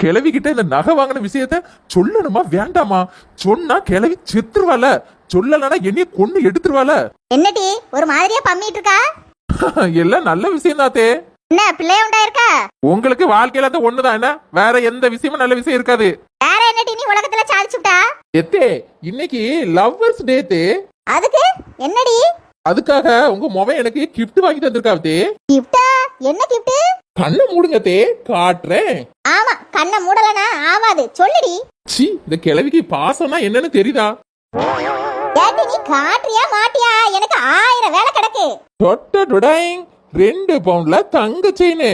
கிழவி கிட்ட இந்த நகை வாங்கின விஷயத்த சொல்லணுமா வேண்டாமா? சொன்னா கிழவி செத்துருவால, சொல்லலன்னா என்னைய கொண்டு எடுத்துருவால. என்னடி ஒரு மாதிரியா பம்மிட்டு இருக்கா? எல்லாம் நல்ல விஷயம் தாத்தே. என்ன பிள்ளைய உண்டாயிருக்கா? உங்களுக்கு வாழ்க்கையில அது ஒண்ணுதான், என்ன வேற எந்த விஷயமும் நல்ல விஷயம் இருக்காது. வேற என்னடி நீ உலகத்துல சாதிச்சுட்டா? எத்தே இன்னைக்கு லவ்வர்ஸ் டே. அதுக்கு என்னடி? அதுக்காக உங்க மொபைல் எனக்கு கிஃப்ட் வாங்கி தந்திருக்காத்தே. கிஃப்டா? என்ன கிஃப்ட்? கண்ணை மூடுங்க தே, காட்டுறேன். ஆமா, கண்ணை மூடலனா ஆவாது, சொல்லுடி. சி, இந்த கிழவிக்கு பாசம்னா என்னன்னு தெரியுதா? ஏடி நீ காட்டுறியா மாட்டியா? எனக்கு 1000 வேலை கிடக்கு. தொட்ட டுடைங் 2 பவுண்ட்ல தங்க செயின்.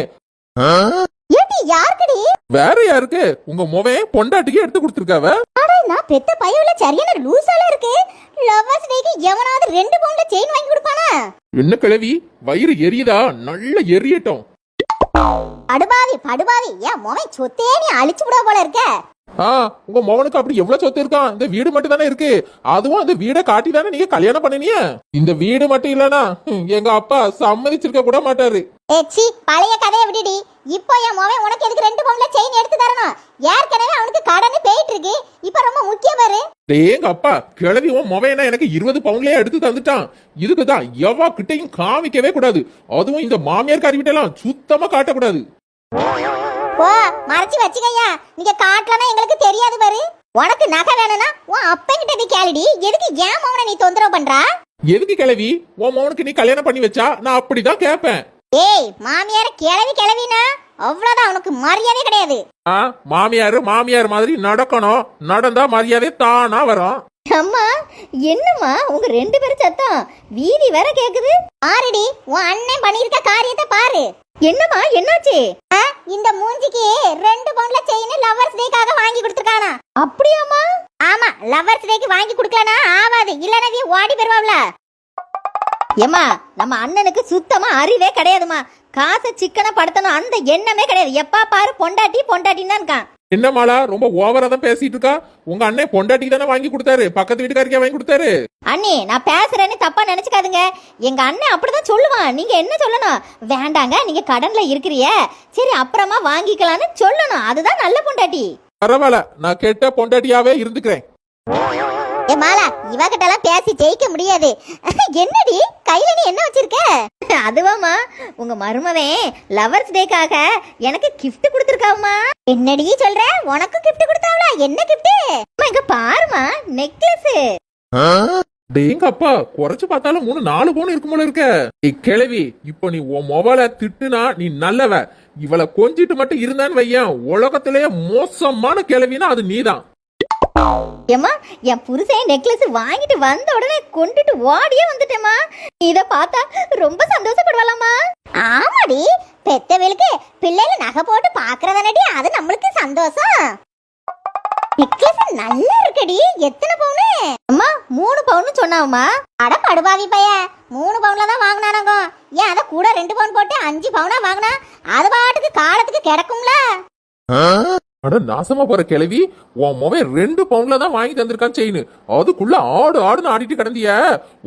ஏடி யாருக்குடி? வேற யாருக்கு? உங்க மொபைல் பொண்டாட்டிக்கு எடுத்து கொடுத்துருக்காவ. அட நான் பெத்த பையவுல சரியான லூசால இருக்கு. லவ்வர்ஸ் டேக்கு எவனாவது 2 பவுண்ட்ல செயின் வாங்கி கொடுப்பானா? என்ன கிழவி, வயிறு எரியுதா? நல்ல எரியட்டும். படுபாவி ஏன் மொபைல் சொத்தே நீ அழிச்சு விட போல இருக்க. உங்க மகனுக்கு அப்படி எவ்வளவு சொத்து இருக்கான்? இந்த வீடு மட்டும் தானே இருக்கு. அதுவும் அந்த வீடை காட்டி தானே நீங்க கல்யாணம் பண்ணீங்க. இந்த வீடு மட்டும் இல்லனா எங்க அப்பா சம்மதிச்சிருக்க கூட மாட்டாரு. ஏச்சி, பழைய கதையை விடுடி. இப்போ என் மகன் உனக்கு எதுக்கு 2 பவுண்ட்ல செயின் எடுத்து தரணும்? ஏற்கனவே அவனுக்கு கடன் போயிட்டு இருக்கு. இப்ப ரொம்ப முக்கியம் பாரு. எங்க அப்பா கிழவி உன் மொபைல் எனக்கு 20 பவுண்ட்லயே எடுத்து தந்துட்டான். இதுக்குதான் எவ்வா கிட்டையும் காமிக்கவே கூடாது. அதுவும் இந்த மாமியார் காரி வீட்டெல்லாம் சுத்தமா காட்டக்கூடாது. ஓ, மறைச்சு வச்சுக்கையா. நீங்க காட்டலனா எங்களுக்கு தெரியாது பாரு. உனக்கு நகை வேணும்னா உன் அப்பன் கிட்ட போய் கேளுடி. எதுக்கு ஏன் மவனை நீ தொந்தரவு பண்றா? எதுக்கு கிழவி உன் மவனுக்கு நீ கல்யாணம் பண்ணி வச்சா நான் அப்படிதான் கேட்பேன். ஏய், மாமியார கிளவினா அவ்வளவுதான், உனக்கு மரியாதை கிடையாது. மாமியார் மாதிரி நடக்கணும். நடந்தா மரியாதை தானா வரும். அம்மா, என்னம்மா உங்க 2 பேரும் சத்தம் வீதி வேற கேக்குது. பாருடி, உன் அண்ணன் பண்ணிருக்க காரியத்தை பாரு. என்னம்மா என்னாச்சு? இந்த மூஞ்சிக்கு 2 பவுண்ட்ல செயின் லவ்வர்ஸ் டேக்காக வாங்கி கொடுத்துருக்கானா? அப்படியாம்மா? ஆமா, லவ்வர்ஸ் டேக்கு வாங்கி கொடுக்கலனா ஆவாது. இல்லனா நீ ஓடி போய்டுவாப்ல. ஏம்மா, நம்ம அண்ணனுக்கு சுத்தமா அறிவே கிடையாதுமா. காசை சிக்கன படுத்தணும் அந்த எண்ணமே கிடையாது. எப்பா பாரு பொண்டாட்டின்னு தான் இருக்கான். என்ன மாலா, ரொம்ப ஓவரா தான் பேசிட்டு இருக்கா. உங்க அண்ணன் பொண்டாட்டி தானே வாங்கி கொடுத்தாரு, பக்கத்து வீட்டுக்காரிக்கே வாங்கி கொடுத்தாரு. அண்ணே, நான் பேசுறேன்னு தப்பா நினைச்சுக்காதுங்க. எங்க அண்ணன் அப்படிதான் சொல்லுவான். நீங்க என்ன சொல்லணும்? வேண்டாங்க, நீங்க கடன்ல இருக்கிறிய, சரி அப்புறமா வாங்கிக்கலாம்னு சொல்லணும். அதுதான் நல்ல பொண்டாட்டி. பரவாயில்ல, நான் கெட்ட பொண்டாட்டியாவே இருந்துக்கிறேன். ஏ மாலா, இவகிட்ட எல்லாம் பேசி ஜெயிக்க முடியாது. என்னடி கையில நீ என்ன வச்சிருக்க? அதுவாமா, உங்க மருமவன் லவர்ஸ் டேக்காக எனக்கு கிஃப்ட் கொடுத்துருக்காவுமா. என்னடி சொல்ற? உனக்கு கிஃப்ட் கொடுத்தாவளா? என்ன கிஃப்ட்? இங்க பாருமா, நெக்லஸ். டேங்க அப்பா, குறைச்சு பார்த்தாலும் 3-4 பவுன் இருக்கும் போல இருக்க. கிழவி, இப்போ நீ உன் மொபைல திட்டுனா நீ நல்லவ. இவளை கொஞ்சிட்டு மட்டும் இருந்தான்னு வையன், உலகத்திலேயே மோசமான கிழவினா அது நீதான். ஏமா, என் புருஷன் நெக்லஸ் வாங்கிட்டு வந்த உடனே கொண்டுட்டு ஓடியே வந்துட்டேமா. இத பார்த்தா ரொம்ப சந்தோஷப்படுவாளாமா. ஆமாடி, பெத்தவளுக்கு பிள்ளைல நகை போட்டு பாக்குறதானடி அது நம்மளுக்கு சந்தோஷம். நெக்லஸ் நல்லா இருக்கடி. எத்தனை பவுனு? அம்மா 3 பவுன் சொன்னாவுமா. அட படுபாவி பைய, 3 பவுன்ல தான் வாங்கினானங்க. ஏன் அத கூட 2 பவுன் போட்டு 5 பவுனா வாங்கினா அது பாட்டுக்கு காலத்துக்கு கிடக்கும்ல. அட நாசமா போற கிழவி, உன் மொபைல் 2 பவுண்ட்ல தான் வாங்கி தந்திருக்கான் செயின். அதுக்குள்ள ஆடுன்னு ஆடிட்டு கிடந்திய.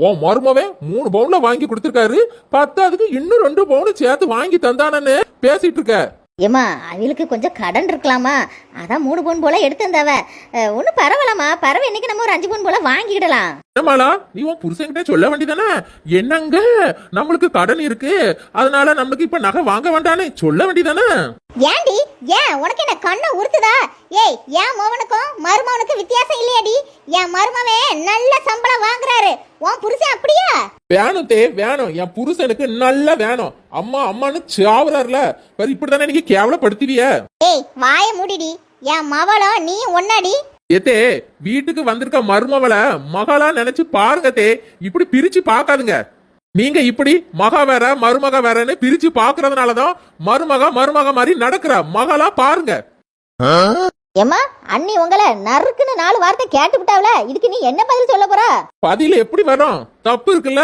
உன் மருமவன் 3 பவுண்ட்ல வாங்கி கொடுத்திருக்காரு. பத்தாவதுக்கு இன்னும் 2 பவுன் சேர்த்து வாங்கி தந்தானன்னு பேசிட்டு இருக்க. ஏமா, அவளுக்கு கொஞ்சம் கடன் இருக்கலாமா, அதான் 3 பவுன் போல எடுத்து வந்தவ. ஒன்னும் பரவாயில்லமா, பரவ இன்னைக்கு நம்ம ஒரு 5 பவுன் போல வாங்கிக்கிடலாம். என்னமாலா, நீ உன் புருஷன்கிட்ட சொல்ல வேண்டியதானே? என்னங்க நம்மளுக்கு கடன் இருக்கு, அதனால நம்மளுக்கு இப்ப நகை வாங்க வேண்டான்னு சொல்ல வேண்டியதானே? ஏண்டி, ஏன் உனக்கு என்ன கண்ணை உறுத்துதா? ஏய், என் மவனுக்கும் மருமவனுக்கு வித்தியாசம் இல்லையாடி? என் மருமவன் நல்ல சம்பளம் வாங்குறாரு, உன் புருஷன் அப்படியா? வேணும் தே, வேணும். என் புருஷனுக்கு நல்லா வேணும். அம்மான்னு சாவுறாருல, இப்படிதானே நீங்க கேவலப்படுத்துவிய. ஏய், வாய மூடிடி. என் மவளும் நீ ஒன்னாடி. ஏத்தே, வீட்டுக்கு வந்திருக்க மருமவள மகளா நினைச்சு பாருங்க தே. இப்படி பிரிச்சு பாக்காதுங்க. நீங்க இப்படி மகா வேற மருமக வேறன்னு பிரிச்சு பாக்குறதுனாலதான் மருமக மாதிரி நடக்கிற. மகளா பாருங்க. ஏமா, அண்ணி உங்களை நறுக்குன்னு 4 வார்த்தை கேட்டு விட்டாவல. இதுக்கு நீ என்ன பதில் சொல்ல போற? பதில் எப்படி வரும்? தப்பு இருக்குல்ல.